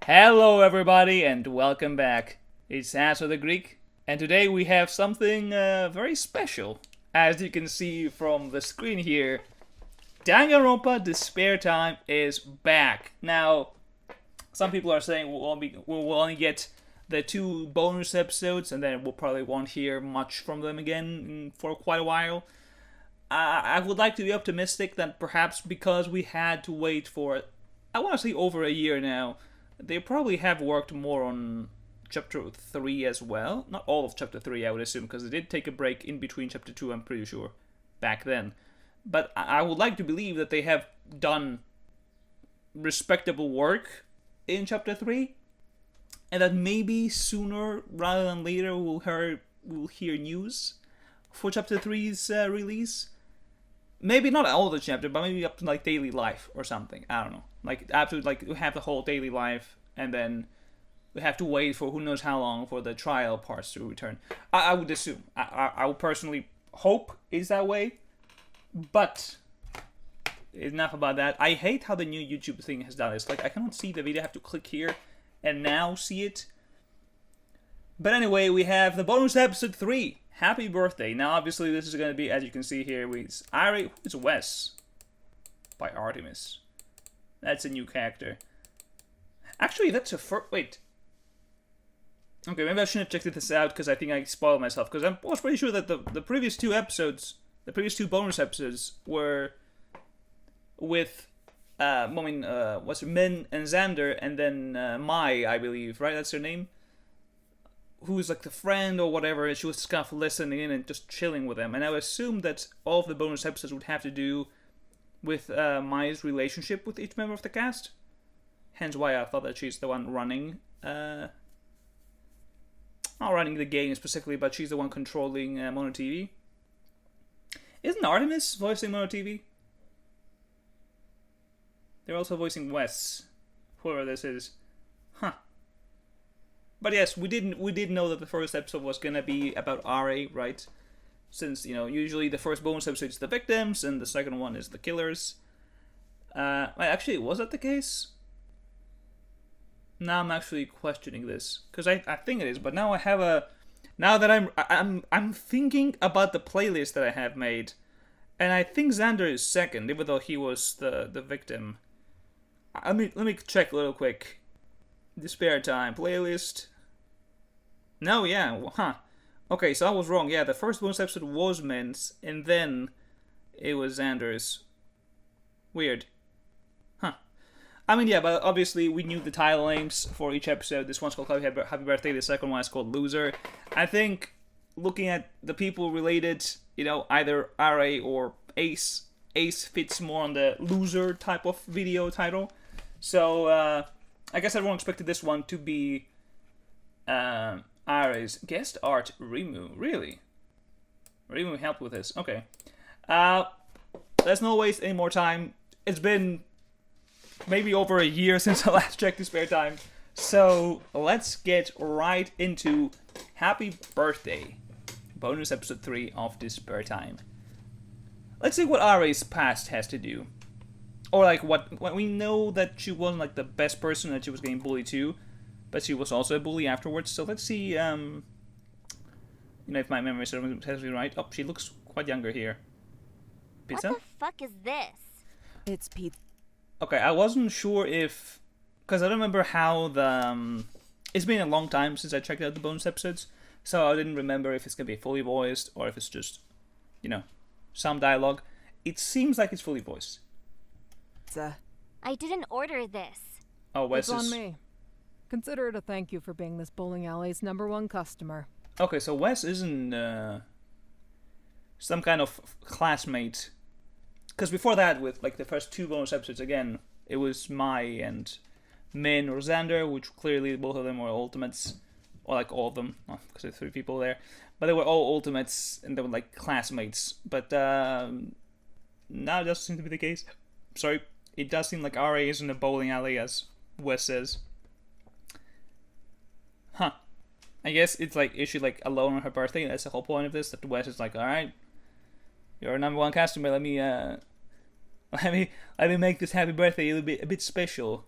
Hello everybody and welcome back. It's Answer the Greek, and today we have something very special. As you can see from the screen here, Danganronpa Despair Time is back. Now, some people are saying we'll only get the 2 bonus episodes and then we'll probably won't hear much from them again for quite a while. I would like to be optimistic that perhaps because we had to wait for, I want to say over a year now, they probably have worked more on Chapter 3 as well. Not all of Chapter 3, I would assume, because they did take a break in between Chapter 2, I'm pretty sure, back then. But I would like to believe that they have done respectable work in Chapter 3, and that maybe sooner rather than later we'll hear news for Chapter 3's release. Maybe not all the chapter, but maybe up to like daily life or something. I don't know. Like after we have the whole daily life, and then we have to wait for who knows how long for the trial parts to return. I would assume. I would personally hope it's that way. But enough about that. I hate how the new YouTube thing has done this. Like I cannot see the video. I have to click here and now see it. But anyway, we have the bonus episode 3. Happy birthday. Now, obviously, this is going to be, as you can see here, with Ari. Who's Wes? By Artemis. That's a new character. Actually, that's a first. Wait. Okay, maybe I shouldn't have checked this out because I think I spoiled myself. Because I was pretty sure that the previous 2 episodes, the previous 2 bonus episodes, were with, what's her, Min and Xander, and then Mai, I believe, right? That's her name? Who's like the friend or whatever, and she was just kind of listening in and just chilling with them. And I would assume that all of the bonus episodes would have to do with Mai's relationship with each member of the cast. Hence why I thought that she's the one running, not running the game specifically, but she's the one controlling Mono TV. Isn't Artemis voicing Mono TV? They're also voicing Wes, whoever this is. Huh. But yes, we did know that the first episode was gonna be about RA, right? Since, usually the first bonus episode is the victims, and the second one is the killers. Actually, was that the case? Now I'm actually questioning this, because I think it is, but now I have now that I'm thinking about the playlist that I have made, and I think Xander is second, even though he was the victim. Let me check real quick. Despair Time playlist. No, yeah, huh. Okay, so I was wrong. Yeah, the first bonus episode was Min's, and then it was Xander's. Weird. Huh. I mean, yeah, but obviously we knew the title names for each episode. This one's called Happy Birthday, the second one is called Loser. I think, looking at the people related, either RA or Ace fits more on the Loser type of video title. So, I guess everyone expected this one to be Ari's guest art Rimu. Really? Rimu helped with this. Okay. Let's not waste any more time. It's been maybe over a year since I last checked Despair Time. So let's get right into Happy Birthday. Bonus episode 3 of Despair Time. Let's see what Ari's past has to do. Or like what we know that she wasn't like the best person, that she was getting bullied too, but she was also a bully afterwards. So let's see, if my memory serves me right. Oh, she looks quite younger here. Pizza? What the fuck is this? It's pizza. Okay, I wasn't sure if, because I don't remember how the. It's been a long time since I checked out the bonus episodes, so I didn't remember if it's gonna be fully voiced or if it's just, some dialogue. It seems like it's fully voiced. I didn't order this. Oh, Wes It's on is... me. Consider it a thank you for being this bowling alley's #1 customer. Okay, so Wes isn't some kind of classmate. Because before that, with like the first 2 bonus episodes, again, it was Mai and Min or Xander, which clearly both of them were ultimates. Or like all of them, because there's 3 people there. But they were all ultimates, and they were like classmates. But now it doesn't seem to be the case. Sorry. It does seem like RA is in a bowling alley, as Wes says. Huh. I guess it's like, is she like alone on her birthday? That's the whole point of this. That Wes is like, alright, you're a #1 customer. Let me make this happy birthday a bit special.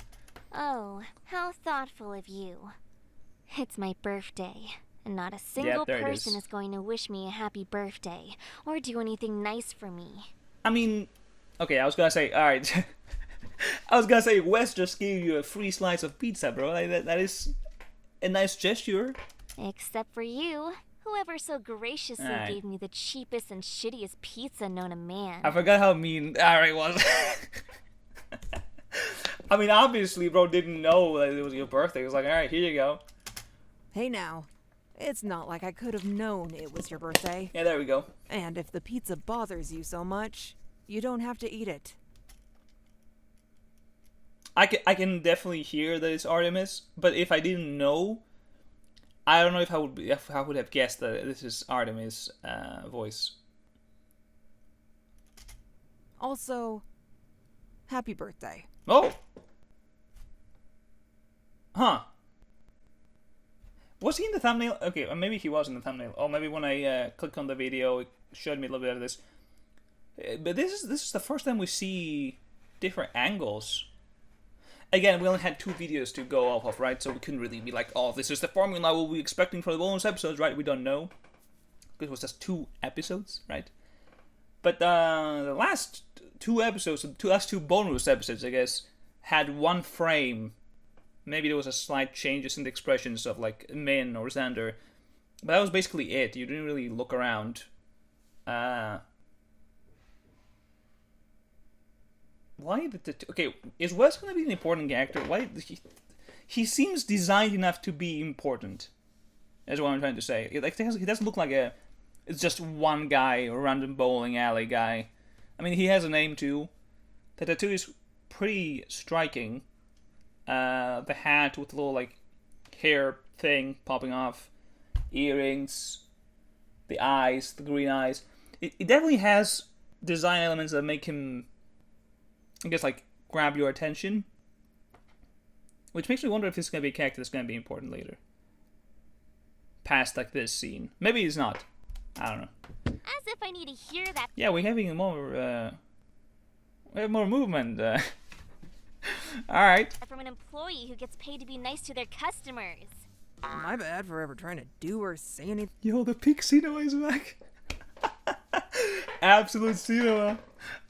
Oh, how thoughtful of you. It's my birthday, and not a single there it person is. is going to wish me a happy birthday or do anything nice for me. I mean, okay, I was gonna say, alright. I was gonna say, Wes just gave you a free slice of pizza, bro. Like, that is a nice gesture. Except for you. Whoever so graciously Alright. gave me the cheapest and shittiest pizza known to man. I forgot how mean Ari was. I mean, obviously, bro didn't know that it was your birthday. He was like, alright, here you go. Hey now, it's not like I could have known it was your birthday. Yeah, there we go. And if the pizza bothers you so much, you don't have to eat it. I can definitely hear that it's Artemis, but if I didn't know, I don't know if I would have guessed that this is Artemis' voice. Also, happy birthday. Oh! Huh. Was he in the thumbnail? Okay, or maybe he was in the thumbnail. Or maybe when I clicked on the video, it showed me a little bit of this. But this is the first time we see different angles. Again, we only had 2 videos to go off of, right? So we couldn't really be like, oh, this is the formula we'll be expecting for the bonus episodes, right? We don't know. Because it was just 2 episodes, right? But the last 2 episodes, the last 2 bonus episodes, I guess, had 1 frame. Maybe there was a slight changes in the expressions of, like, Min or Xander. But that was basically it. You didn't really look around. Why okay, is Wes gonna be an important character? Why he seems designed enough to be important. That's what I'm trying to say. Like he doesn't look like it's just one guy, a random bowling alley guy. I mean, he has a name too. The tattoo is pretty striking. The hat with the little like hair thing popping off, earrings, the eyes, the green eyes. It definitely has design elements that make him, I guess, like, grab your attention. Which makes me wonder if this is going to be a character that's going to be important later. Past, like, this scene. Maybe it's not. I don't know. As if I need to hear that. Yeah, we're having more, we have more movement. Alright. From an employee who gets paid to be nice to their customers. My bad for ever trying to do or say anything. Yo, the peak cinema is back. Absolute cinema.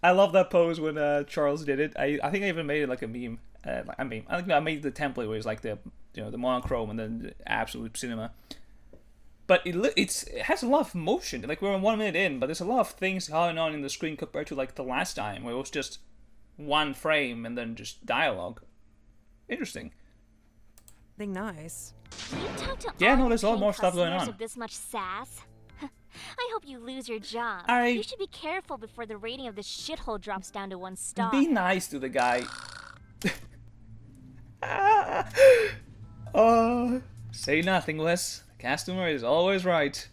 I love that pose when Charles did it. I think I even made it like a meme. I think I made the template where it's like the monochrome and then the absolute cinema. But it has a lot of motion. Like, we're 1 minute in, but there's a lot of things going on in the screen compared to like the last time where it was just 1 frame and then just dialogue. Interesting. Thing nice. You talk to Yeah, all no, there's a lot paying more stuff going customers on. With this much sass. I hope you lose your job. You should be careful before the rating of this shithole drops down to 1 star. Be nice to the guy. Say nothing, Wes. The customer is always right.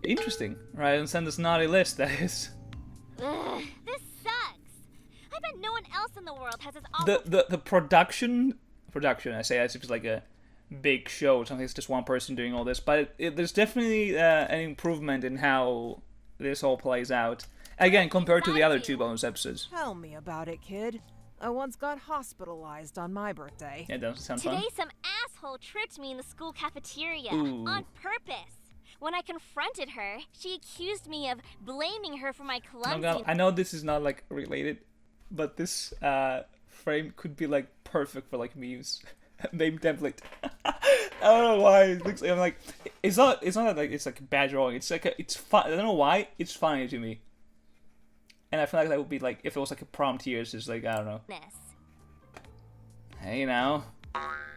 Interesting. Right, and send this naughty list, that is. Ugh, this sucks. I bet no one else in the world has this awful. The production, I say as if it's like a big show, something it's just one person doing all this, but there's definitely an improvement in how this all plays out. Again, compared to the other 2 bonus episodes. Tell me about it, kid. I once got hospitalized on my birthday. Yeah, doesn't sound fun. Today, some asshole tricked me in the school cafeteria Ooh. on purpose. When I confronted her, she accused me of blaming her for my Oh clumsy. God, I know this is not like related, but this frame could be like perfect for like memes. Meme template. I don't know why it looks. I'm like, it's not like it's like a bad drawing. It's like it's fun. I don't know why it's funny to me. And I feel like that would be like if it was like a prompt here. It's just like, I don't know. Hey now,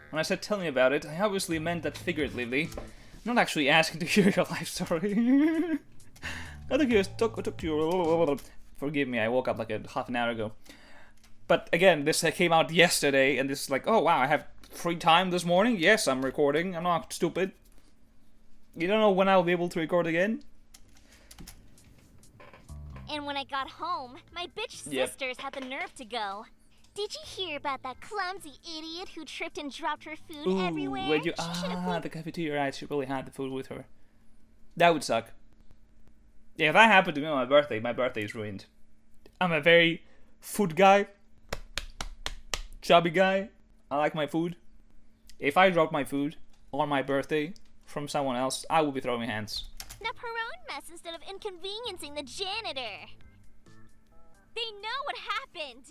when I said tell me about it, I obviously meant that figuratively. I'm not actually asking to hear your life story. I think you took to your. Forgive me, I woke up like a half an hour ago. But again, this came out yesterday, and this is like, oh wow, I have free time this morning. Yes, I'm recording. I'm not stupid. You don't know when I'll be able to record again. And when I got home, my bitch Yep. sisters had the nerve to go. Did you hear about that clumsy idiot who tripped and dropped her food everywhere? Wait, you She should've cleaned- the cafeteria, right? She probably had the food with her. That would suck. Yeah, if that happened to me on my birthday is ruined. I'm a very food guy. chubby guy. I like my food. If I dropped my food on my birthday from someone else, I would be throwing hands. Up her own mess instead of inconveniencing the janitor. They know what happened.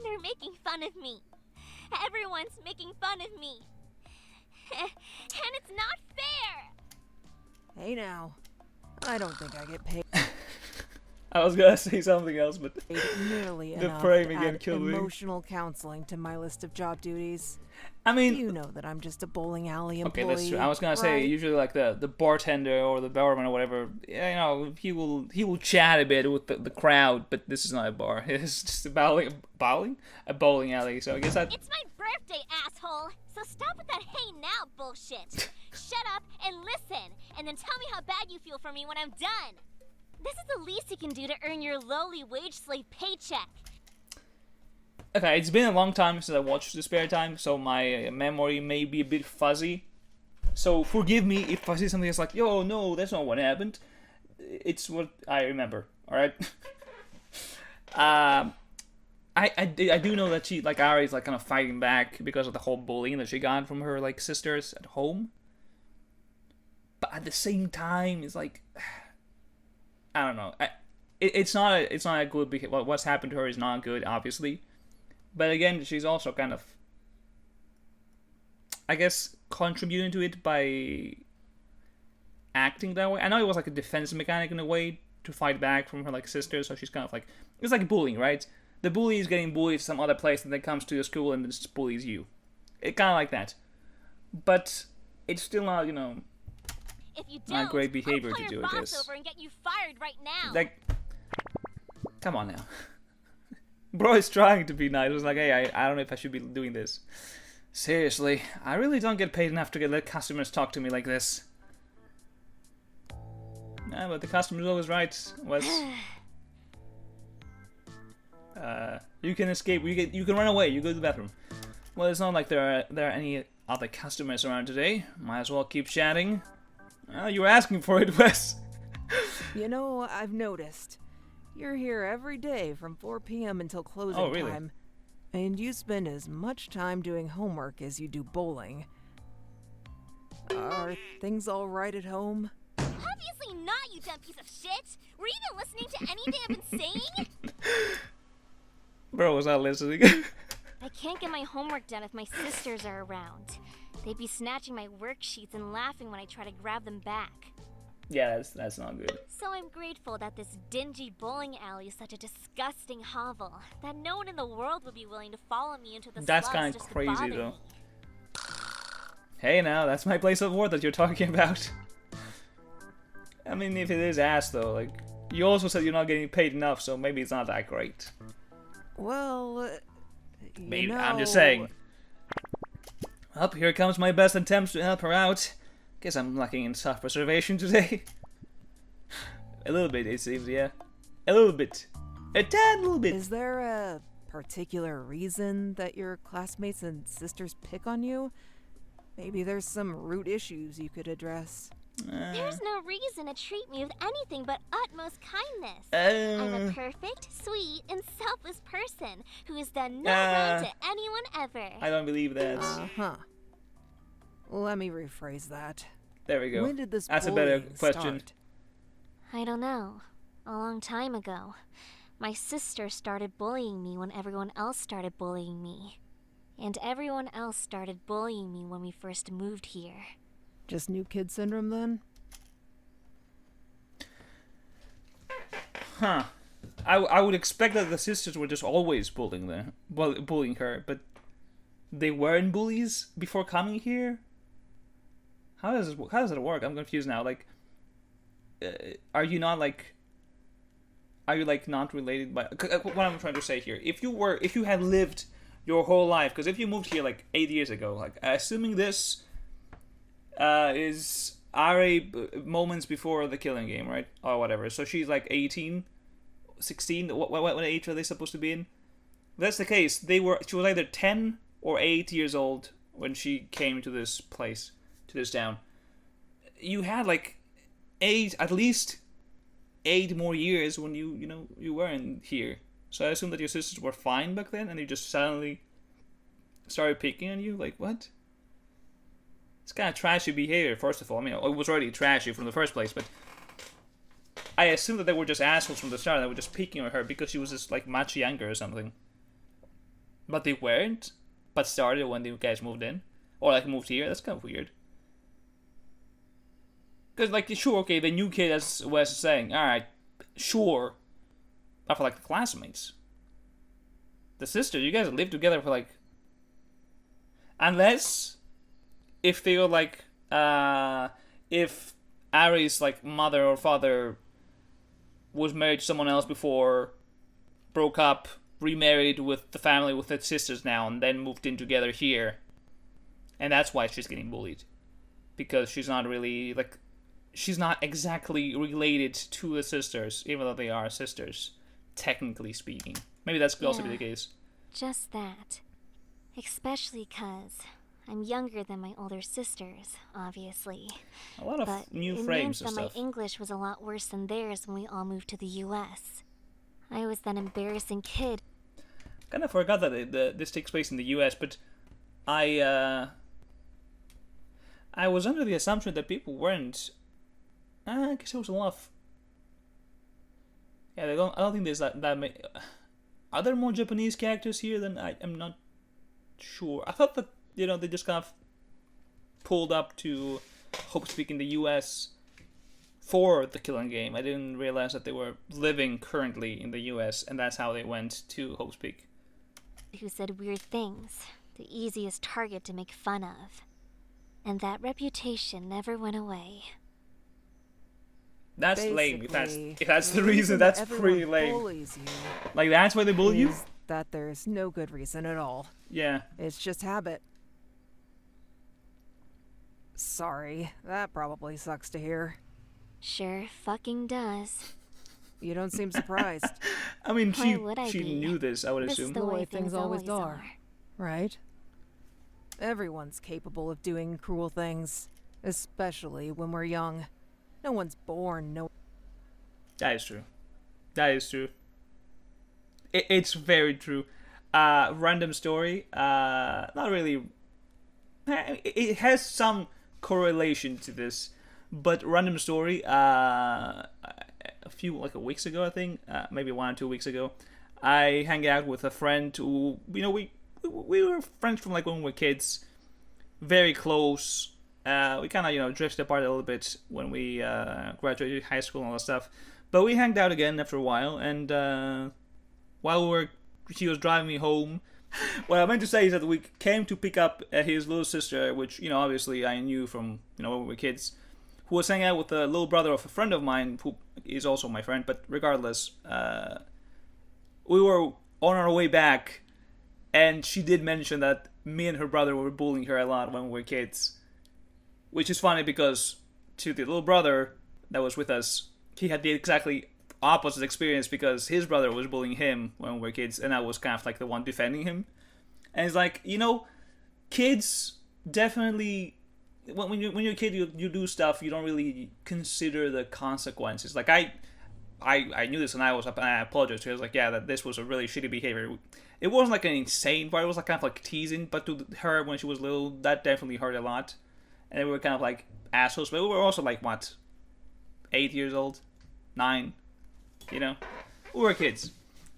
They're making fun of me. Everyone's making fun of me. And it's not fair. Hey now, I don't think I get paid I was gonna say something else, but nearly the enough frame to again add killed me. emotional counseling to my list of job duties. I mean, You know that I'm just a bowling alley employee. okay, that's true. I was gonna say right? usually like the bartender or the barman or whatever, he will chat a bit with the crowd, but this is not a bar. It's just a bowling alley. So I guess that. It's my birthday, asshole. So stop with that hey now bullshit. Shut up and listen, and then tell me how bad you feel for me when I'm done. This is the least you can do to earn your lowly wage slave paycheck. Okay, it's been a long time since I watched Despairtime, so my memory may be a bit fuzzy. So forgive me if I say something that's like, yo, no, that's not what happened. It's what I remember, alright? I do know that she, like, Ari's, like, kind of fighting back because of the whole bullying that she got from her, like, sisters at home. But at the same time, it's like, I don't know. It's not a good, because what's happened to her is not good, obviously. But again, she's also kind of, I guess, contributing to it by acting that way. I know it was like a defense mechanic in a way to fight back from her like sister, so she's kind of like, it's like bullying, right? The bully is getting bullied some other place and then comes to your school and just bullies you. It kind of like that. But it's still not, If you not don't, great behavior I'll to call do your with boss this. over and get you fired right now. Like, come on now. Bro is trying to be nice. It's like, hey, I don't know if I should be doing this. Seriously, I really don't get paid enough to let customers talk to me like this. Nah, but the customer's always right. You can escape. You can run away. You go to the bathroom. Well, it's not like there are any other customers around today. Might as well keep chatting. You were asking for it, Wes. You know, I've noticed. You're here every day from 4 p.m. until closing Oh, really? time. And you spend as much time doing homework as you do bowling. Are things all right at home? Obviously not, you dumb piece of shit. Were you even listening to anything I've been saying? Bro was not listening. I can't get my homework done if my sisters are around. They'd be snatching my worksheets and laughing when I try to grab them back. Yeah, that's not good. So I'm grateful that this dingy bowling alley is such a disgusting hovel that no one in the world would be willing to follow me into the That's slums kind of just to crazy, bother though. me. Hey, now that's my place of work that you're talking about. I mean, if it is ass though, like you also said you're not getting paid enough, so maybe it's not that great. Well, Maybe I'm just saying. Up here comes my best attempts to help her out. Guess I'm lacking in self-preservation today. A little bit, it seems, yeah. A little bit. A tad little bit. Is there a particular reason that your classmates and sisters pick on you? Maybe there's some root issues you could address. There's no reason to treat me with anything but utmost kindness. I'm a perfect, sweet, and selfless person who has done no wrong to anyone ever. I don't believe that. Uh-huh. Let me rephrase that. There we go. When did this That's a better bullying question. start? I don't know. A long time ago. My sister started bullying me when everyone else started bullying me. And everyone else started bullying me when we first moved here. Just new kid syndrome then? Huh. I would expect that the sisters were just always bullying her, but they weren't bullies before coming here? How does it work? I'm confused now. Like, are you not not related by? What I'm trying to say here, if you had lived your whole life, because if you moved here like 8 years ago, like assuming this is Ari moments before the Killing Game, right, or whatever. So she's like 18, 16. What age are they supposed to be in? If that's the case, she was either 10 or 8 years old when she came to this place, to this town. You had like at least 8 more years when you weren't here. So I assume that your sisters were fine back then, and they just suddenly started picking on you? Like, what? It's kind of trashy behavior, first of all. I mean, it was already trashy from the first place, but I assume that they were just assholes from the start. They were just picking on her because she was just, like, much younger or something. But they weren't, but started when you guys moved in. Or, like, moved here. That's kind of weird. Because, like, sure, okay, the new kid, as Wes is saying, alright, sure. But for, like, the classmates. The sisters, you guys lived together for, like... Unless... If they were, like... if Ari's, like, mother or father was married to someone else before, broke up, remarried with the family with its sisters now, and then moved in together here. And that's why she's getting bullied. Because she's not really, like... She's not exactly related to the sisters, even though they are sisters, technically speaking. Maybe that's could also be the case. Just that. Especially 'cause I'm younger than my older sisters, obviously. A lot of new frames and stuff. It meant stuff. that my English was a lot worse than theirs when we all moved to the US. I was that embarrassing kid. Kind of forgot that this takes place in the US, but I was under the assumption that people weren't... I guess there was a lot of... Yeah, I don't think there's that many... Are there more Japanese characters here than I'm not sure. I thought that, they just kind of pulled up to Hope Speak in the US for the Killing Game. I didn't realize that they were living currently in the US, and that's how they went to Hope Speak. Who said weird things, the easiest target to make fun of. And that reputation never went away. That's lame. Basically, If that's the reason, that's pretty lame. Bullies you Like, that's why they bully you? is that there's no good reason at all. Yeah. It's just habit. Sorry, that probably sucks to hear. Sure fucking does. You don't seem surprised, I mean, Why would I she be? knew this, I would This is assume. the way things always are. right? Everyone's capable of doing cruel things, especially when we're young. No one's born, That is true. That is true. It's very true. Random story. Not really. It has some correlation to this, but random story. A weeks ago, I think, maybe 1 or 2 weeks ago, I hang out with a friend who, we were friends from like when we were kids, very close. We kind of, drifted apart a little bit when we graduated high school and all that stuff. But we hanged out again after a while, and while she was driving me home, what I meant to say is that we came to pick up his little sister, which, obviously I knew from, when we were kids, who was hanging out with the little brother of a friend of mine, who is also my friend, but regardless, we were on our way back, and she did mention that me and her brother were bullying her a lot when we were kids. Which is funny because to the little brother that was with us, he had the exactly opposite experience because his brother was bullying him when we were kids, and I was kind of like the one defending him. And it's like, kids definitely, when you're a kid, you do stuff, you don't really consider the consequences. Like, I knew this and I apologized to her. I was like, yeah, that this was a really shitty behavior. It wasn't like an insane part, it was like kind of like teasing, but to her when she was little, that definitely hurt a lot. And we were kind of like assholes, but we were also like, 8 years old? 9? We were kids.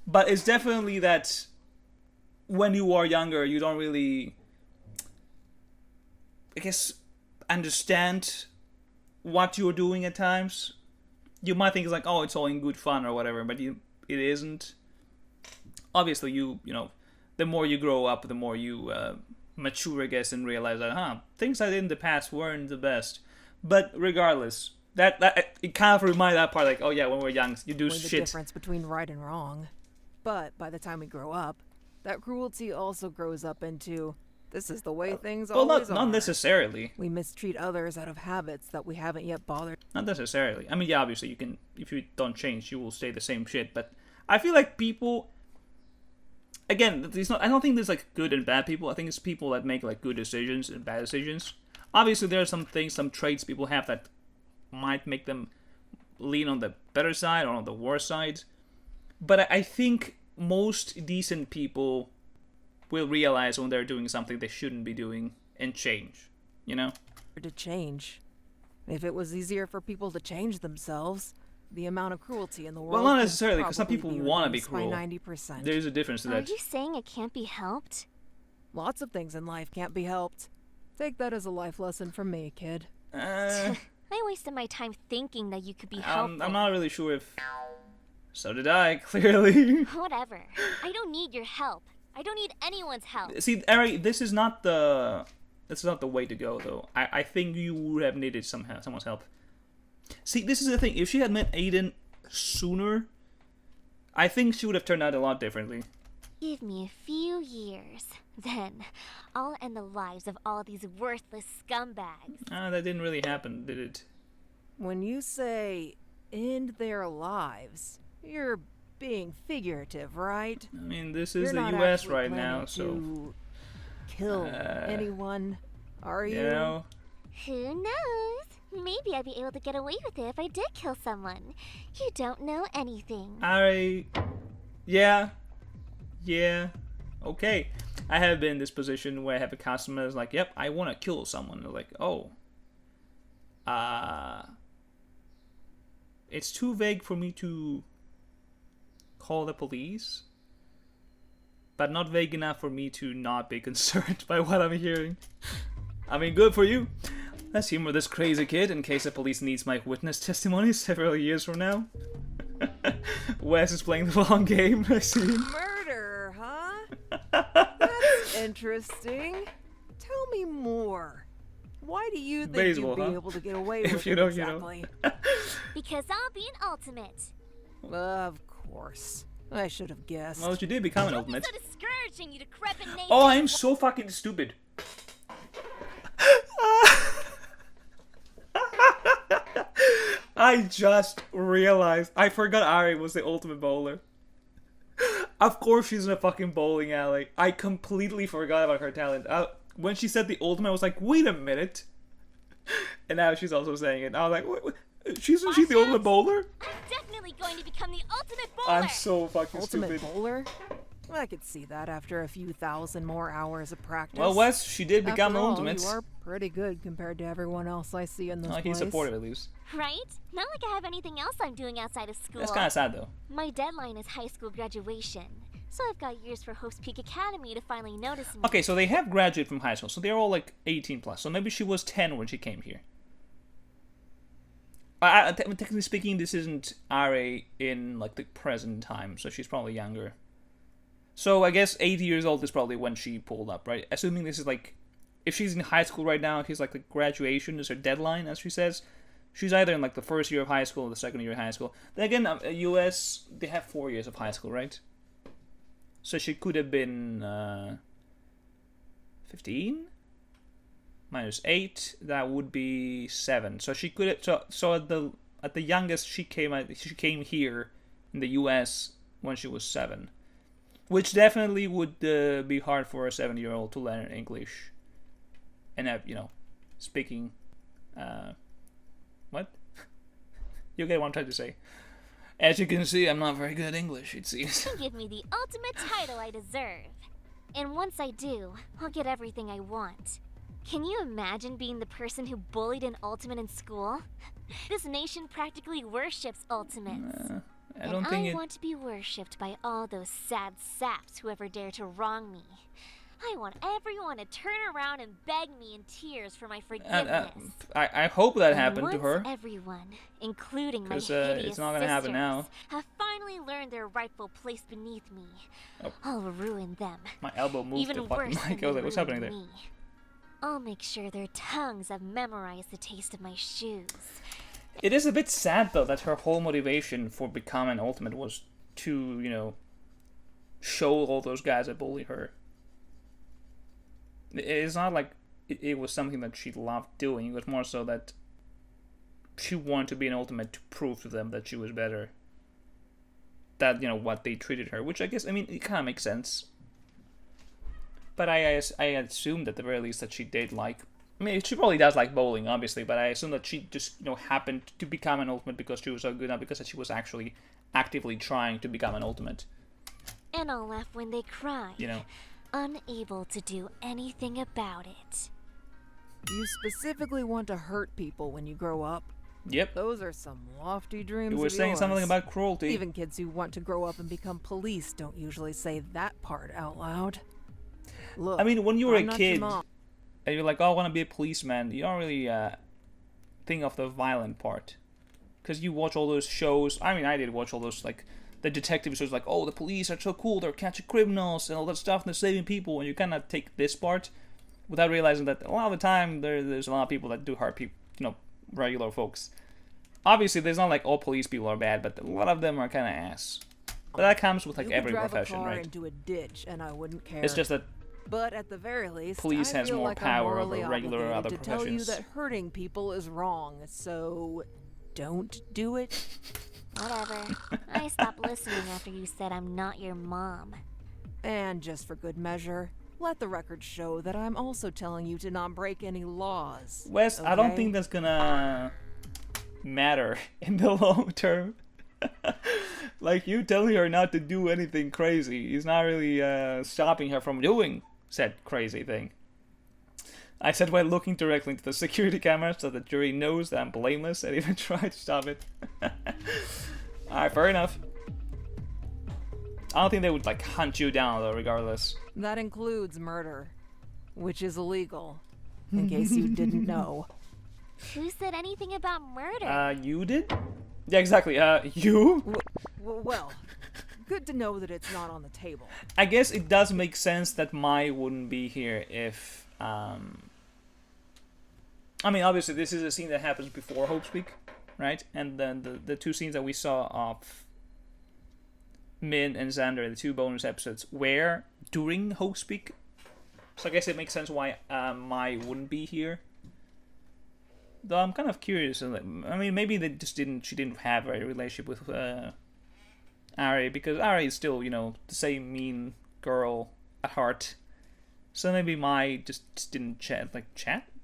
But it's definitely that when you are younger, you don't really, I guess, understand what you're doing at times. You might think it's like, oh, it's all in good fun or whatever, but it isn't. Obviously, the more you grow up, the more you mature, I guess, and realize that, things I did in the past weren't the best. But regardless, that it kind of reminds that part, like, oh yeah, when we're young, you do shit. the difference between right and wrong. But by the time we grow up, that cruelty also grows up into, this is the way things always are. Not necessarily. We mistreat others out of habits that we haven't yet bothered. Not necessarily. I mean, yeah, obviously, you can, if you don't change, you will stay the same shit. But I feel like people, again, I don't think there's like good and bad people. I think it's people that make like good decisions and bad decisions. Obviously, there are some things, some traits people have that might make them lean on the better side or on the worse side. But I think most decent people will realize when they're doing something they shouldn't be doing and change, you know? To change. If it was easier for people to change themselves, the amount of cruelty in the world. Well, not could necessarily, because some probably people be want to be reduced by cruel. 90%. There's a difference to Are that. you saying it can't be helped? Lots of things in life can't be helped. Take that as a life lesson from me, kid. I wasted my time thinking that you could be helpful. I'm not really sure if... So did I, clearly. Whatever. I don't need your help. I don't need anyone's help. See, Ari, this is not the way to go, though. I think you would have needed someone's help. See, this is the thing. If she had met Aiden sooner, I think she would have turned out a lot differently. Give me a few years. Then, I'll end the lives of all these worthless scumbags. That didn't really happen, did it? When you say end their lives, you're being figurative, right? I mean, this is You're the not U.S. actually right planning now, so... to kill anyone, are you? You know? Who knows? Maybe I'd be able to get away with it if I did kill someone. You don't know anything. Yeah, okay. I have been in this position where I have a customer that's like, yep, I want to kill someone. They're like, oh. It's too vague for me to call the police, but not vague enough for me to not be concerned by what I'm hearing. I mean, good for you. Let's humor this crazy kid in case the police needs my witness testimony several years from now. Wes is playing the long game, I see. Murder, huh? That's interesting. Tell me more. Why do you think Baseball, you'd be huh? able to get away If with you it know, exactly? you know. Because I'll be an ultimate. Of course. I should have guessed. Well, you did become an Don't be ultimate. so discouraging, you decrepit nation. Oh, I'm so fucking stupid. I just realized. I forgot Ari was the ultimate bowler. Of course she's in a fucking bowling alley. I completely forgot about her talent. When she said the ultimate, I was like, wait a minute. And now she's also saying it. I was like, wait, isn't she the ultimate bowler? I'm definitely going to become the ultimate bowler. I'm so fucking Ultimate stupid. bowler? I could see that after a few thousand more hours of practice. Well, Wes, she did become After an all, ultimate. You are pretty good compared to everyone else I see in this Like, place. he's supportive at least. Right? Not like I have anything else I'm doing outside of school. That's kind of sad, though. My deadline is high school graduation, so I've got years for Hope's Peak Academy to finally notice me. Okay, so they have graduated from high school, so they're all like 18 plus. So maybe she was 10 when she came here. Technically speaking, this isn't Ari in like the present time, so she's probably younger. So I guess 80 years old is probably when she pulled up, right? Assuming this is like, if she's in high school right now, she's like the graduation is her deadline, as she says. She's either in like the first year of high school or the second year of high school. Then again, US, they have 4 years of high school, right? So she could have been 15 minus 8. That would be 7. So she could have. So at the youngest she came here in the U.S. when she was 7, which definitely would be hard for a 7-year-old to learn English and have speaking. What? You get what I'm trying to say. As you can see, I'm not very good at English, it seems. Give me the ultimate title I deserve. And once I do, I'll get everything I want. Can you imagine being the person who bullied an ultimate in school? This nation practically worships ultimates. I don't think it... want to be worshipped by all those sad saps who ever dare to wrong me. I want everyone to turn around and beg me in tears for my forgiveness. I hope that And happened to her. once everyone, including my 'Cause, hideous it's not gonna happen now. sisters, have finally learned their rightful place beneath me, Oh. I'll ruin them. My elbow moved Even the fucking worse than mic. I was like, what's they happening there? ruined me. I'll make sure their tongues have memorized the taste of my shoes. It is a bit sad, though, that her whole motivation for becoming an ultimate was to, show all those guys that bully her. It's not like it was something that she loved doing. It was more so that she wanted to be an ultimate to prove to them that she was better. That, what they treated her. Which I guess, it kind of makes sense. But I assumed at the very least that she did like... she probably does like bowling, obviously, but I assume that she just, happened to become an ultimate because she was so good, not because she was actually actively trying to become an ultimate. And I'll laugh when they cry, you know. unable to do anything about it. You specifically want to hurt people when you grow up. Yep. Those are some lofty dreams. You were of saying something yours. about cruelty. Even kids who want to grow up and become police don't usually say that part out loud. Look, I mean, when you were I'm a not kid your mom. and you're like, oh, I want to be a policeman, you don't really think of the violent part. Because you watch all those shows. I mean, I did watch all those, like, the detective shows, like, oh, the police are so cool, they're catching criminals and all that stuff, and they're saving people, and you kind of take this part without realizing that a lot of the time there's a lot of people that do hurt people, you know, regular folks. Obviously, there's not like all police people are bad, but a lot of them are kind of ass. But that comes with like You every could drive profession, a car right? into a ditch, and I wouldn't care. It's just that But at the very least, police I has feel more like power I'm over morally regular obligated other to tell you professions. that hurting people is wrong. So, don't do it. Whatever. I stopped listening after you said I'm not your mom. And just for good measure, let the record show that I'm also telling you to not break any laws. Wes, I don't okay? think that's gonna matter in the long term. Like, you telling her not to do anything crazy is not really stopping her from doing said crazy thing. I said while looking directly into the security cameras so the jury knows that I'm blameless and even tried to stop it. Alright, fair enough. I don't think they would like hunt you down though, regardless. That includes murder, which is illegal, in case you didn't know. Who said anything about murder? You did? Yeah, exactly. You? Well, good to know that it's not on the table. I guess it does make sense that Mai wouldn't be here if, I mean, obviously this is a scene that happens before Hope Speak, right? And then the two scenes that we saw of Min and Xander, the two bonus episodes, were during Hope Speak. So I guess it makes sense why Mai wouldn't be here. Though I'm kind of curious. I mean, maybe they just she didn't have a relationship with Ari, because Ari is still, you know, the same mean girl at heart. So maybe Mai just didn't chat,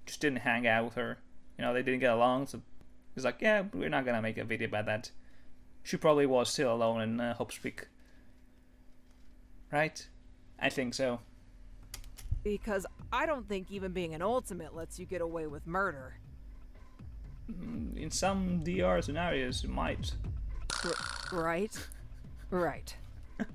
just didn't hang out with her. You know, they didn't get along, so it's like, yeah, we're not gonna make a video about that. She probably was still alone in Hope Speak. Right? I think so. Because I don't think even being an ultimate lets you get away with murder. In some DR scenarios, it might. Right? Right.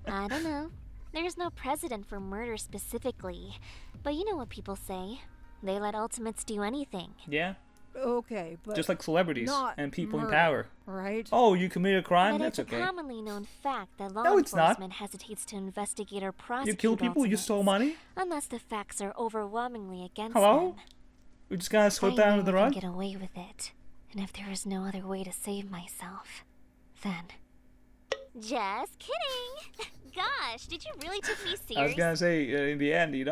I don't know. There's no precedent for murder specifically, but you know what people say. They let ultimates do anything. Yeah? Okay, but Just like celebrities not and people murder, in power. right? Oh, you committed a crime? But That's it's okay. a commonly known fact that law No, it's not. enforcement hesitates to investigate or prosecute You killed people? You ultimates, stole money? unless the facts are overwhelmingly against Hello? them. We're just gonna sweep I that know under the I rug? can get away with it, and if there is no other way to save myself, then... Just kidding! Gosh, did you really take me serious? I was gonna say, in the end, you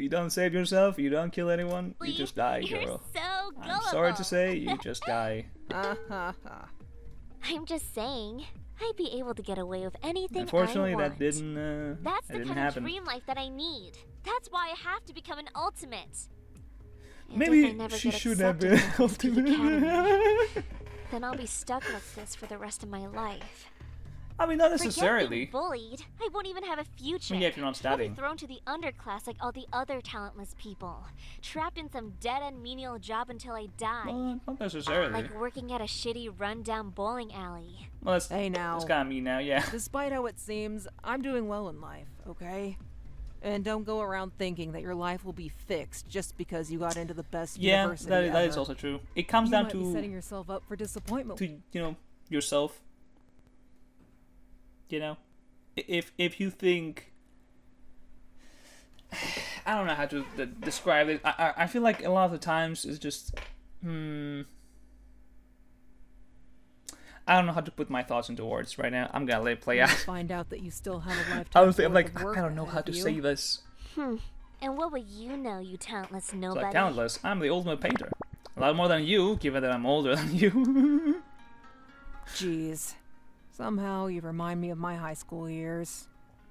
don't save yourself, you don't kill anyone, you Please, just die, You're girl. so gullible. I'm sorry to say, you just die. I'm just saying, I'd be able to get away with anything Unfortunately, I want. that didn't, That's that the didn't kind happen. of dream life that I need. That's why I have to become an ultimate. And if I Maybe never she get should have accepted been to Hope Speak ultimate. Academy, then I'll be stuck like this for the rest of my life. I mean, not Forget necessarily. being bullied. I won't even have a future. I mean, yeah, if you're not I'll be studying. thrown to the underclass like all the other talentless people. Trapped in some dead-end menial job until I die. Well, not necessarily. Like working at a shitty rundown bowling alley. Well, that's, Hey now, that's kind of me now, yeah. despite how it seems, I'm doing well in life, okay? And don't go around thinking that your life will be fixed just because you got into the best Yeah, university that is ever. also true. It comes You down might be to setting yourself up for disappointment. you know, yourself. You know, if you think, I don't know how to describe it. I feel like a lot of the times it's just, I don't know how to put my thoughts into words right now. I'm gonna let it play You'll out. find out that you still have a lifetime. I was thinking, I'm worth like, of work I don't know ahead how of to you. say this. And what would you know, you talentless So nobody? like, talentless. I'm the ultimate painter. A lot more than you, given that I'm older than you. Jeez. Somehow you remind me of my high school years.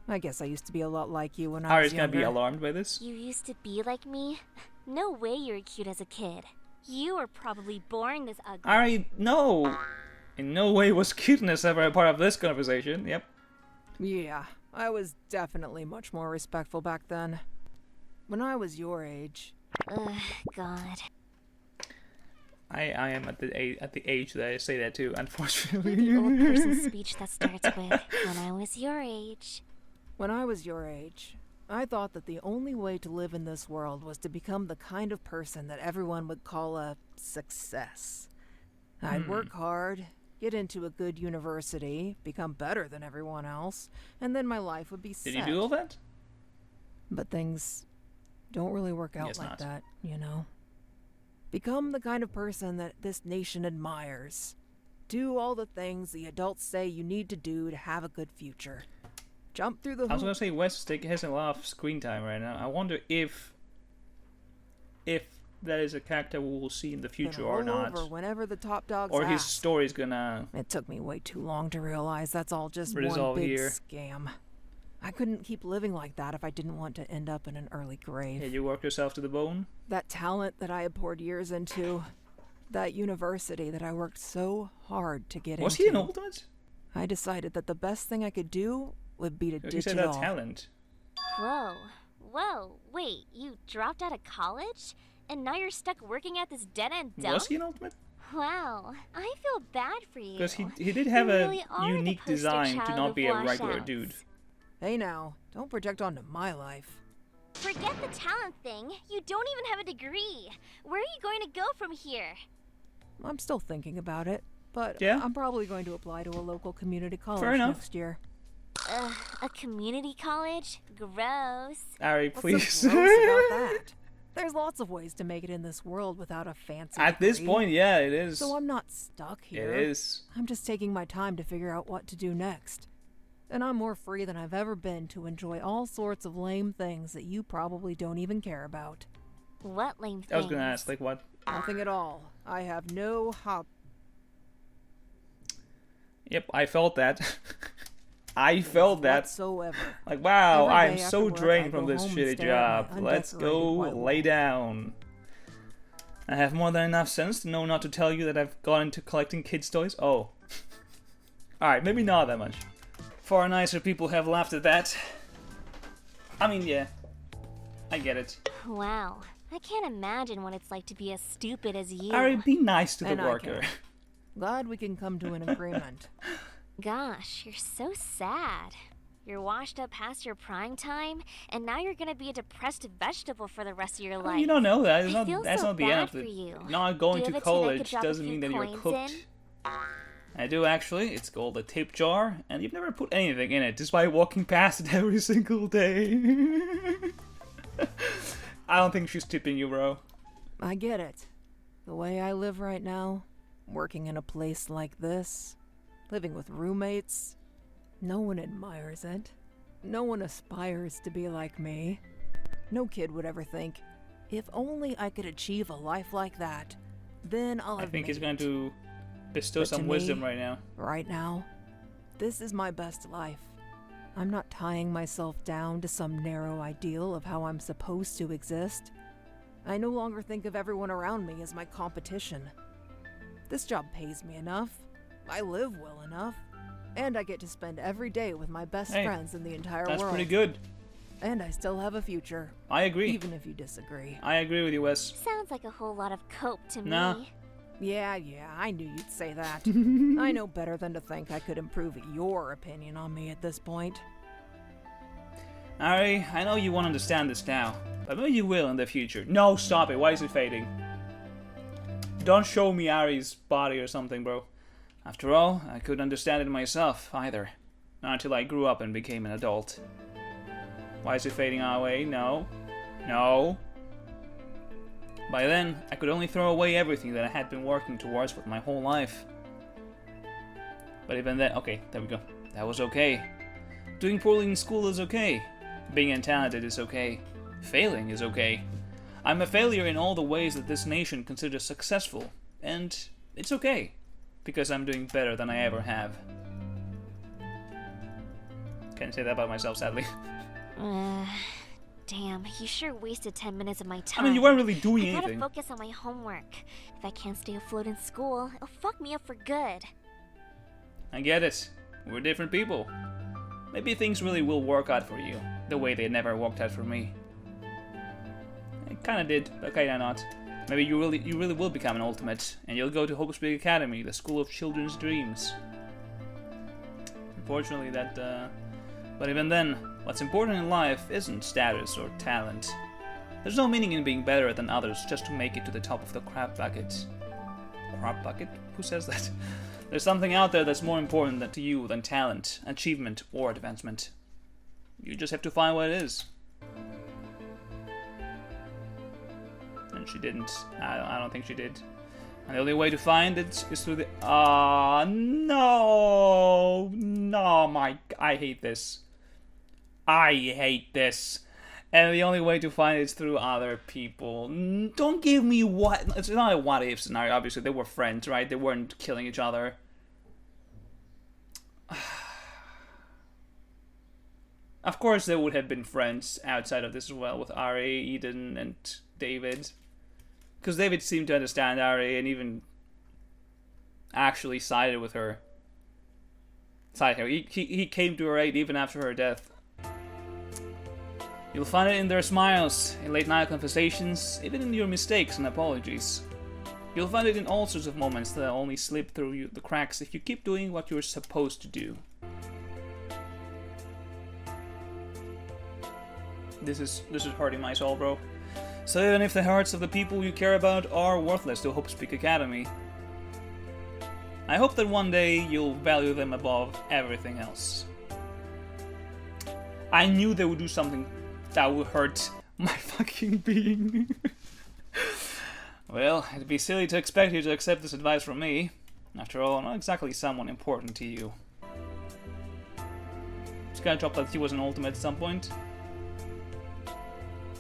I guess I used to be a lot like you when I was Ari's gonna younger. be alarmed by this. You used to be like me? No way you were cute as a kid. You were probably boring as ugly. Ari, no! In no way was cuteness ever a part of this conversation. Yep. Yeah, I was definitely much more respectful back then. When I was your age. Ugh, God. I am at the age that I say that too, unfortunately. The old person's speech that starts with, when I was your age. When I was your age, I thought that the only way to live in this world was to become the kind of person that everyone would call a success. I'd work hard, get into a good university, become better than everyone else, and then my life would be set. Did you do all that? But things don't really work out Guess like not. that, you know? Become the kind of person that this nation admires. Do all the things the adults say you need to do to have a good future. Jump through the I was gonna hoops. say West has a lot of screen time right now. I wonder if that is a character we will see in the future or not, Over whenever the top dogs or his ask. story's gonna. It took me way too long to realize that's all just one Resolve big here. scam. I couldn't keep living like that if I didn't want to end up in an early grave. Yeah, you work yourself to the bone. That talent that I had poured years into, that university that I worked so hard to get Was into. he an ultimate? I decided that the best thing I could do would be to You ditch said it that all. talent. Whoa, wait, you dropped out of college? And now you're stuck working at this dead-end dump? Was he an ultimate? Wow, I feel bad for you. Because he did have You a really are the unique poster design to child not of be a regular washouts. dude. Hey now, don't project onto my life. Forget the talent thing. You don't even have a degree. Where are you going to go from here? I'm still thinking about it, but Yeah? I'm probably going to apply to a local community college Fair enough. next year. A community college? Gross. Ari, What's please. so gross about that? There's lots of ways to make it in this world without a fancy At this degree. point, yeah, it is. So I'm not stuck here. It is. I'm just taking my time to figure out what to do next. And I'm more free than I've ever been to enjoy all sorts of lame things that you probably don't even care about. What lame things? I was gonna ask, like, what? Nothing at all. I have no Yep, I felt that. I felt that. whatsoever. Like, wow, Every I'm day so after work, drained I from go this home and shitty stare at job. my Let's go undecorated white lay wall. down. I have more than enough sense to know not to tell you that I've gone into collecting kids' toys. Oh. Alright, maybe not that much. Far nicer people have laughed at that. I mean, yeah. I get it. Wow, I can't imagine what it's like to be as stupid as you. Ari, be nice to the And I worker. can. Glad we can come to an agreement. Gosh, you're so sad. You're washed up past your prime time, and now you're gonna be a depressed vegetable for the rest of your life. You don't know that. I It's not, feel that's so not the end bad of for it. you. Not going Do to you have a tin I could college drop a doesn't few mean that you're coins cooked. in? I do actually. It's called a tip jar, and you've never put anything in it, despite walking past it every single day. I don't think she's tipping you, bro. I get it. The way I live right now, working in a place like this, living with roommates, no one admires it. No one aspires to be like me. No kid would ever think, if only I could achieve a life like that, then I'll I have think made he's going it. to bestow But to some wisdom me- right now. Right now, this is my best life. I'm not tying myself down to some narrow ideal of how I'm supposed to exist. I no longer think of everyone around me as my competition. This job pays me enough. I live well enough. And I get to spend every day with my best Hey, friends in the entire That's world. pretty good. And I still have a future, I agree. even if you disagree. I agree with you, Wes. Sounds like a whole lot of cope to Nah. me. Yeah, I knew you'd say that. I know better than to think I could improve your opinion on me at this point. Ari, I know you won't understand this now, but maybe you will in the future. No, stop it. Why is it fading? Don't show me Ari's body or something, bro. After all, I couldn't understand it myself, either. Not until I grew up and became an adult. Why is it fading away? No. No. By then, I could only throw away everything that I had been working towards for my whole life. But even then, okay, there we go. That was okay. Doing poorly in school is okay. Being untalented is okay. Failing is okay. I'm a failure in all the ways that this nation considers successful, and it's okay, because I'm doing better than I ever have. Can't say that about myself, sadly. Damn, you sure wasted 10 minutes of my I time. mean, you weren't really doing I gotta anything. focus on my homework. If I can't stay afloat in school, it'll fuck me up for good. I get it. We're different people. maybe things really will work out for you, the way they never worked out for me. It kinda did, but kinda not. Maybe you really will become an ultimate, and you'll go to Hope's Big Academy, the school of children's dreams. Unfortunately, but even then, what's important in life isn't status or talent. There's no meaning in being better than others just to make it to the top of the crap bucket. Crap bucket? Who says that? There's something out there that's more important to you than talent, achievement, or advancement. You just have to find what it is. And she didn't. I don't think she did. And the only way to find it is through the... no! No, I hate this. I hate this. And the only way to find it is through other people. Don't give me what... It's not a what-if scenario, obviously. They were friends, right? They weren't killing each other. Of course they would have been friends outside of this as well, with Ari, Eden, and David. Because David seemed to understand Ari and even actually sided with her. He came to her aid even after her death. You'll find it in their smiles, in late-night conversations, even in your mistakes and apologies. You'll find it in all sorts of moments that only slip through the cracks if you keep doing what you're supposed to do. This is hurting my soul, bro. So even if the hearts of the people you care about are worthless to Hope's Peak Academy, I hope that one day you'll value them above everything else. I knew they would do something that would hurt my fucking being. Well, it'd be silly to expect you to accept this advice from me. After all, I'm not exactly someone important to you. Just gonna drop that he was an ultimate at some point.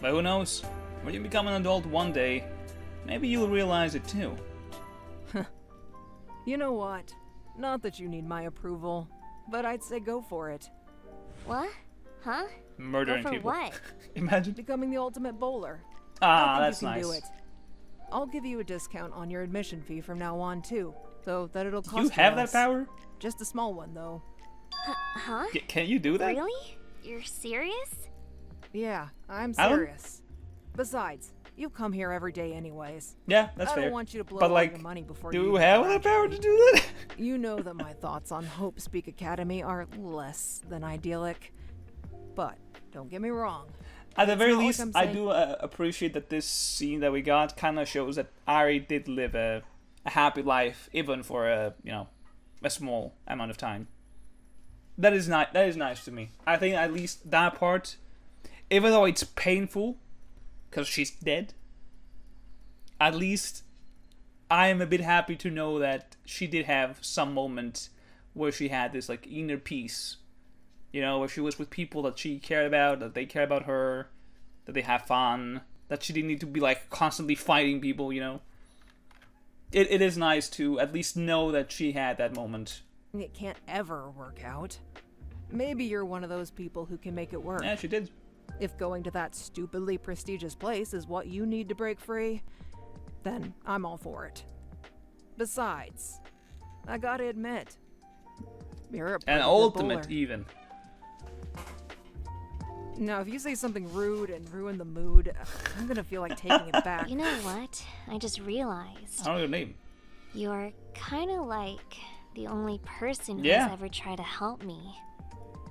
But who knows? When you become an adult one day, maybe you'll realize it too. You know what? Not that you need my approval, but I'd say go for it. What? Huh? Murdering Go for people. what? Imagine. Becoming the ultimate bowler. Ah, I that's think you can nice. do it. I'll give you a discount on your admission fee from now on too, so that it'll cost You have that less. power? Just a small one though. Huh? Can you do that? Really? You're serious? Yeah, I'm I don't- serious. Besides, you come here every day anyways. Yeah, that's I fair. don't want you to blow But all like, your money before do you you even have the power to graduate. do that? You know that my thoughts on Hope's Peak Academy are less than idyllic. But, don't get me wrong. At the It's very not like least, I'm I saying- do appreciate that this scene that we got kind of shows that Ari did live a happy life, even for a small amount of time. That is nice to me. I think at least that part, even though it's painful, because she's dead, at least I am a bit happy to know that she did have some moment where she had this like inner peace. You know, where she was with people that she cared about, that they care about her, that they have fun, that she didn't need to be like constantly fighting people, you know. It is nice to at least know that she had that moment. It can't ever work out. Maybe you're one of those people who can make it work. Yeah, she did. If going to that stupidly prestigious place is what you need to break free, then I'm all for it. Besides, I gotta admit, you're a pretty An good ultimate bowler. even. Now, if you say something rude and ruin the mood, I'm gonna feel like taking it back. You know what? I just realized. I don't know your name. You're kind of like the only person who Yeah. has ever tried to help me.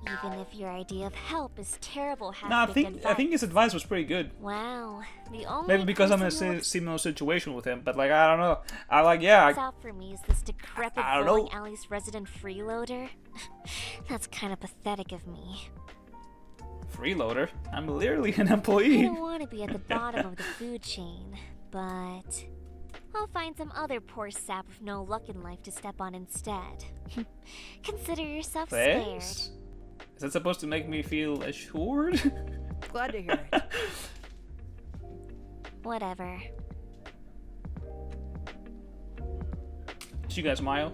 Even if your idea of help is terrible, No, I half-baked think his advice was pretty good. Wow, the only Maybe because I'm in person who a looks similar situation with him, but like I don't know. I out for me is this decrepit I don't bowling know. alley's resident freeloader. That's kind of pathetic of me. freeloader. I'm literally an I employee. don't want to be at the bottom of the food chain, but I'll find some other poor sap with no luck in life to step on instead. Consider yourself Thanks. spared. Is that supposed to make me feel assured? Glad to hear it. Whatever. Did you guys smile?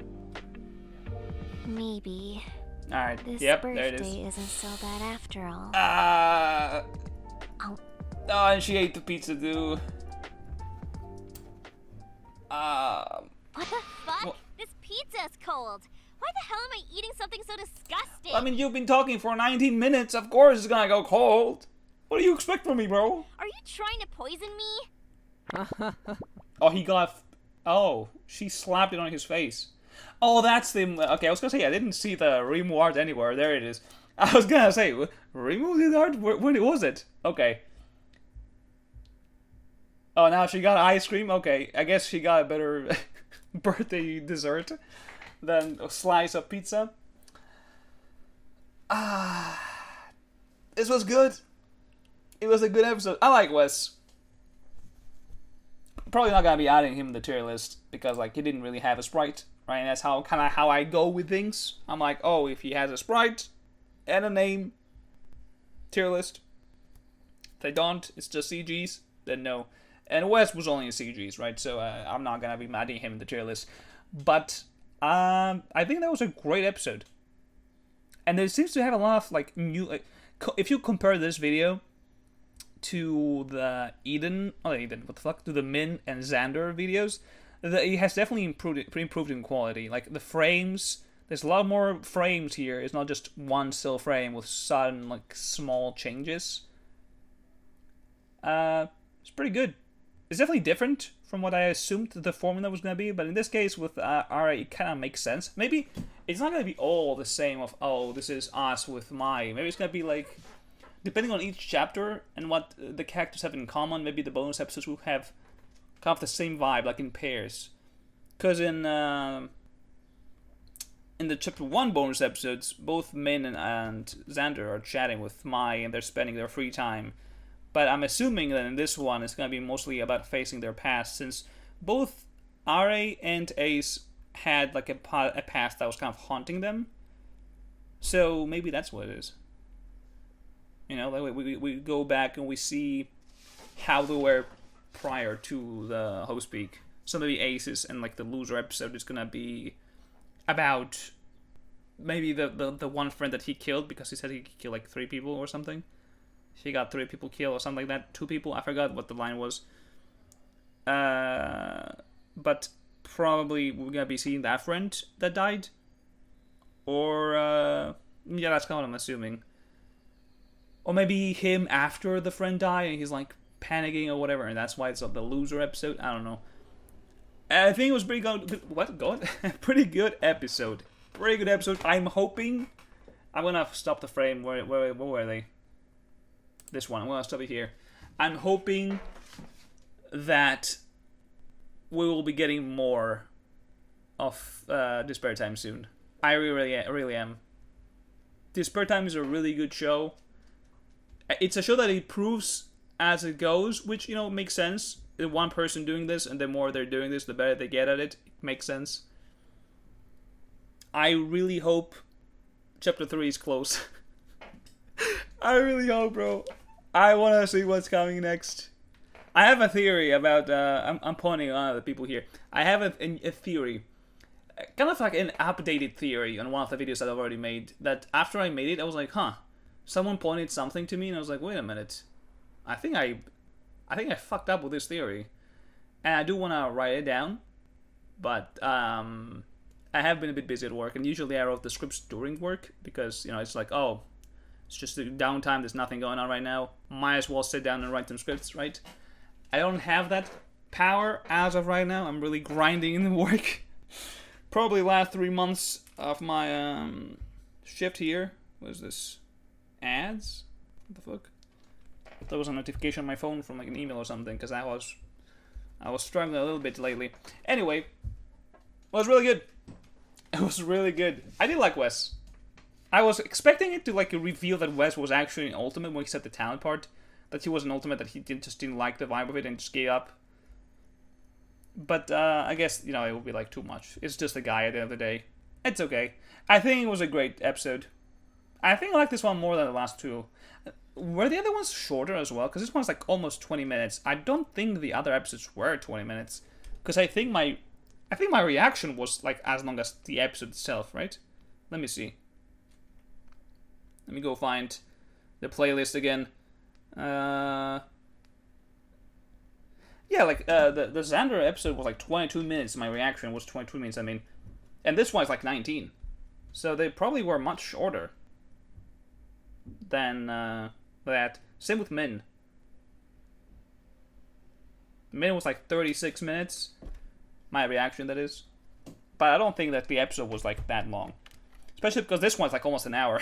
Maybe. Alright, This yep, there birthday it is. isn't so bad after all. Oh, and she ate the pizza too. What the fuck? What? This pizza's cold. Why the hell am I eating something so disgusting? I mean, you've been talking for 19 minutes. Of course it's gonna go cold. What do you expect from me, bro? Are you trying to poison me? Oh, he got... Oh, she slapped it on his face. Oh, that's the... Okay, I was gonna say, I didn't see the remove art anywhere. There it is. I was gonna say, remove the art? When was it? Okay. Oh, now she got ice cream? Okay, I guess she got a better birthday dessert than a slice of pizza. This was good. It was a good episode. I like Wes. Probably not gonna be adding him in the tier list because like he didn't really have a sprite, right? And that's how kind of how I go with things. I'm like, oh, if he has a sprite and a name, tier list. If they don't, it's just CGs. Then no. And Wes was only in CGs, right? So I'm not gonna be adding him in the tier list. But I think that was a great episode. And there seems to have a lot of like new. Like, if you compare this video to the to the Min and Xander videos, it has definitely improved in quality. Like the frames, there's a lot more frames here. It's not just one still frame with sudden like small changes. It's pretty good. It's definitely different from what I assumed the formula was gonna be, but in this case with Ara, it kind of makes sense. Maybe it's not gonna be all the same of, oh, this is us with Mai. Maybe it's gonna be like, depending on each chapter and what the characters have in common, maybe the bonus episodes will have kind of the same vibe, like in pairs. Because in the chapter 1 bonus episodes, both Min and Xander are chatting with Mai and they're spending their free time. But I'm assuming that in this one, it's going to be mostly about facing their past, since both Are and Ace had like a past that was kind of haunting them. So maybe that's what it is. You know, like we go back and we see how they were prior to the host peak. So maybe Aces and like the loser episode is gonna be about maybe the one friend that he killed because he said he killed like 3 people or something. He got 3 people killed or something like that. 2 people, I forgot what the line was. But probably we're gonna be seeing that friend that died. Or yeah, that's kind of what I'm assuming. Or maybe him after the friend died and he's like panicking or whatever, and that's why it's the loser episode. I don't know. I think it was pretty good. What? God, pretty good episode. Pretty good episode. I'm hoping. I'm gonna stop the frame. Where were they? This one. I'm gonna stop it here. I'm hoping that we will be getting more of Despairtime soon. I really am. Despairtime is a really good show. It's a show that improves as it goes, which, you know, makes sense. The one person doing this, and the more they're doing this, the better they get at it. It makes sense. I really hope Chapter 3 is close. I really hope, bro. I want to see what's coming next. I have a theory about... I'm pointing on other people here. I have a theory. Kind of like an updated theory on one of the videos that I've already made. That after I made it, I was like, huh. Someone pointed something to me, and I was like, wait a minute. I think I fucked up with this theory. And I do want to write it down. But I have been a bit busy at work, and usually I wrote the scripts during work, because, you know, it's like, oh, it's just a downtime, there's nothing going on right now. Might as well sit down and write some scripts, right? I don't have that power as of right now. I'm really grinding in the work. Probably last 3 months of my shift here. What is this? Ads? What the fuck? There was a notification on my phone from like an email or something, because I was struggling a little bit lately. Anyway, it was really good. It was really good. I did like Wes. I was expecting it to like reveal that Wes was actually an ultimate when he said the talent part. That he was an ultimate, that he just didn't like the vibe of it and just gave up. But I guess, you know, it would be like too much. It's just a guy at the end of the day. It's okay. I think it was a great episode. I think I like this one more than the last 2. Were the other ones shorter as well? Because this one's like almost 20 minutes. I don't think the other episodes were 20 minutes. Because I think my reaction was like as long as the episode itself, right? Let me see. Let me go find the playlist again. Yeah, like the Xander episode was like 22 minutes. My reaction was 22 minutes. I mean, and this one is like 19. So they probably were much shorter than that. Same with Min. Min was like 36 minutes. My reaction, that is. But I don't think that the episode was like that long. Especially because this one's like almost an hour.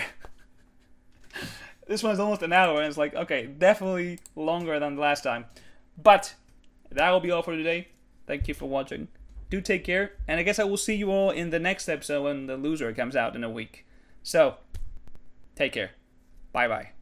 This one's almost an hour, and it's like, okay, definitely longer than the last time. But that will be all for today. Thank you for watching. Do take care, and I guess I will see you all in the next episode when the loser comes out in a week. So, take care. Bye-bye.